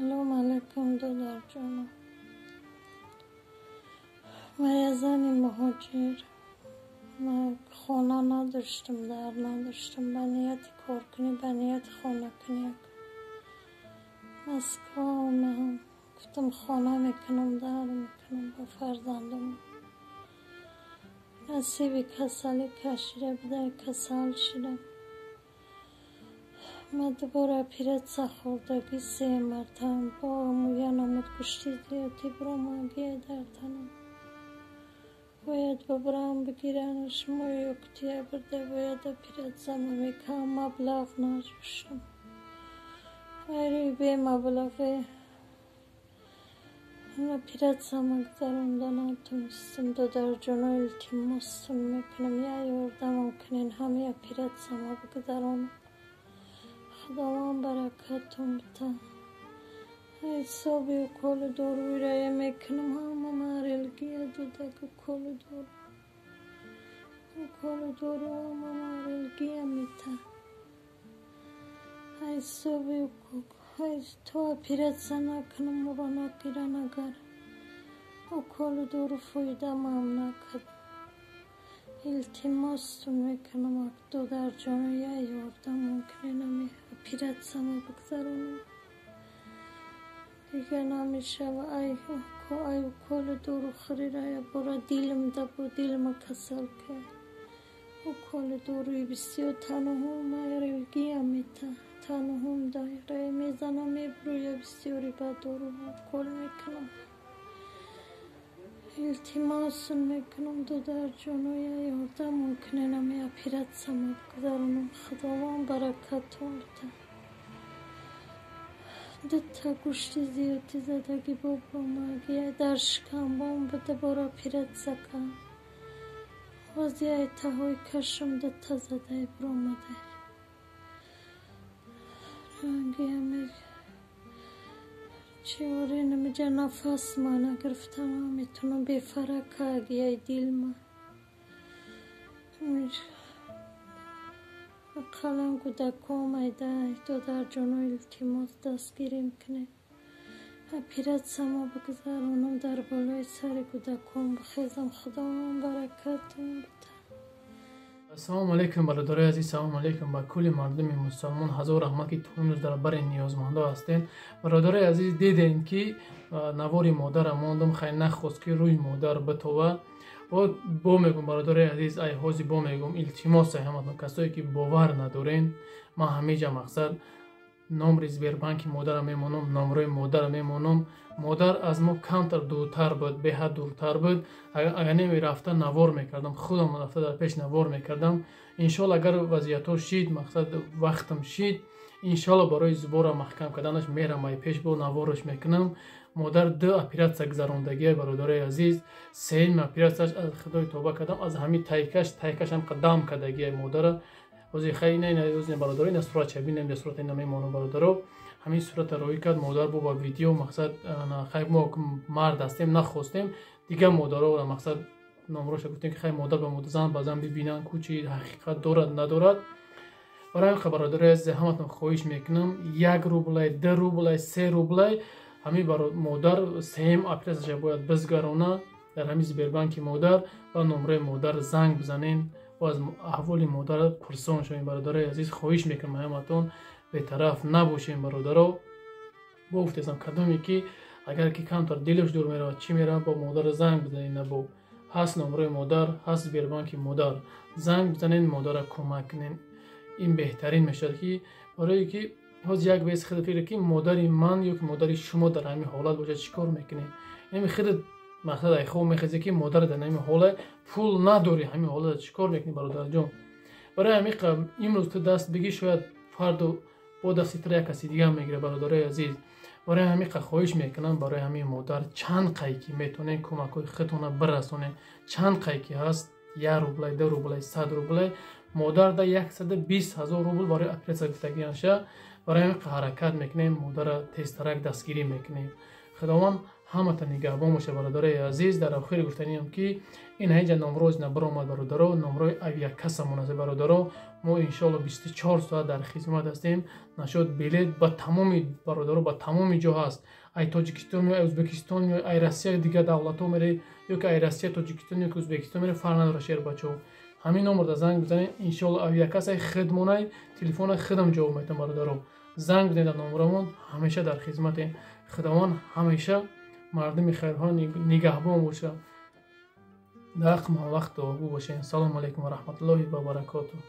سلام علیکم دادر جانم. من یه زنی مهاجر، من خانه نداشتم، در نداشتم، به نیت کار کنی به نیت خانه کنی. مسکو آمدم گفتم خانه میکنم، در میکنم با فرزندم. نصیبی کسلی کشیده بوده، کسل شدم. من دوباره پیرت خوردگی 3 مرتبه با یه نامت کشتی زیادی برامگیه در تنم. باید ببرم بگیرنش، ما یکتیه برده باید پیرت زمه میکنم. مبلغ نجوشتم، هری به مبلغه پیرت زمه گذرونده نتونستم. دادر جانو التماستون میکنم یه یاردم کنین همه پیرت زمه بگذرونم. خداوند برکتون بده. حسابی و کل داروی رای میکنم، همه مرلگیه دودک و کل دارو همه مرلگیه میده. حسابی و تو پیرت زنه کنم مرا نگیرن اگر و کل دارو فایده من نکد. التماستون میکنم دادر جانو یه یاردم ممکنه نمی پیرت زمه بگذرونم دیگه نمیشه. و ای کل دارو خریده برا دیلم دبو دیلم کسل که و کل داروی بسیار تنهم مرلگی میته. تنهم دایره میزنم میبروی بسیاری با دارو کل میکنم. التماس میکنم دادر جانو یه یاردم ممکنه نمی پیرت زمه بگذرونم. خداوند برکتون بده. دتا گوشتی زیادی زدگی بابا مگیه در شکم بام بده برا پیرت زکم. وزیه تهوی کشم دتا زده برامده رنگی همی چیوری نمیجه نفس من گرفتم میتونم بفرکه اگه دیل من قلم کودکام ایده دادر جانو التماس دستگیری میکنه. پیرت زمه بگذرونم در بالای سر کودکام بخیزم. خداوند برکتون بده. السلام علیکم برادرای عزیز، سلام علیکم به کل مردم مسلمان. هزار رحمت که تو امروز در بر نیازمندا هستین. برادرای عزیز دیدین که نواری مادر ماندم خیلی نخواست که روی مادر بتوه و با میگم برادرای عزیز ای حوزی با میگم التماس همتون کسایی که باور ندارین، ما همیشه مقصد نمره زبربانک مادر میمونم، نمره مادر میمونم. مادر از ما کمتر دورتر بود، به حد دورتر بود. اگر نمی رفته نوار میکردم، خودم رفته در پیش نوار میکردم. انشالله اگر وضعیت شید مقصد وقتم شید انشالله برای زبور محکم کردنش میرم ای پیش با نوارش میکنم. مادر 2 اپراسیون گذراندگی برادرای عزیز، 3 اپراسیون از خدای توبه کردم. از همین تایکش هم قدم کردگی مادر وزی خیلی نه وزی برادری نه صورت چبی نه صورت نمیمونم برادرو همین صورت روی کرد. مادر با ویدیو مقصد خیلی ما مرد هستیم نخواستیم دیگه مادرها و مقصد نمروش گفتیم که خیلی مادر به مادر زن بازم ببینن کوچی حقیقت دارد ندارد. برای برادرای عزیز همتون خواهش میکنم 1 روبل 2 روبل 3 روبل همین برای مادر سیم اپراسیون باید بزگرونه در همین زبربانک مادر و نمره مادر زنگ بزنین و از احوال مادر پرسان شوین. برادرای عزیز خواهش میکنم همتون به طرف نباشین. برادرها گفتم کدومی که اگر که کمتر دلش دور میره چی میره با مادر زنگ بزنین. نبو هست نمره مادر هست زبربانک مادر زنگ بزنین مادر کمک کنین. این بهترین میشه که برای که باز یک ویس خود فکر که مادری من یا که مادری شما در همین حالت باشه چیکار میکنین. یعنی خود مقصد ای خوب میخواد که مادر در همین حالت پول نداری همین حالت چیکار میکنی برادر جان. برای همین امروز تو دست بگی شاید فردا با دست تر کسی دیگه میگیره. برادرای عزیز برای همین خواهش میکنم برای همین مادر چند قیکی میتونین کمک خودتون برسونین. چند قیکی هست 1 روبل 2 روبل 100 روبل مادر در 120,000 روبل برای اپراسیون گرفتگیشه. برای همین حرکت میکنیم مادر تیزترک دستگیری میکنیم. خداوند ҳамата нигаҳбон боша бародарои азиз. дар охири гуфтаниам ки ин ҳеҷа номрӯз набаромад бародаро, номрои авиакасамон аст бародаро. мо иншоалло 24 соат дар хизмат ҳастем. нашуд билет ба тамоми бародаро ба тамоми ҷо ҳаст. ай тоҷикистон ё ай ӯзбекистон ё ай россия дигар давлатҳо мере ё ки ай россия тоҷикистон ё ки ӯзбекистон мере фарқ надорад шер бачаҳо. ҳамин номрда занг бизанед. иншоалло авиакасаи хидмонаи телефонаи хидам ҷавоб метавон бародаро. занг бизанед дар номрамон. ҳамеша дар хизматем. худованд ҳамеша мардуми хайрҳо нигаҳбон боша. дар вақт огӯ бошед. ассалому алайкум ва раҳматуллоҳи ва баракотуҳ.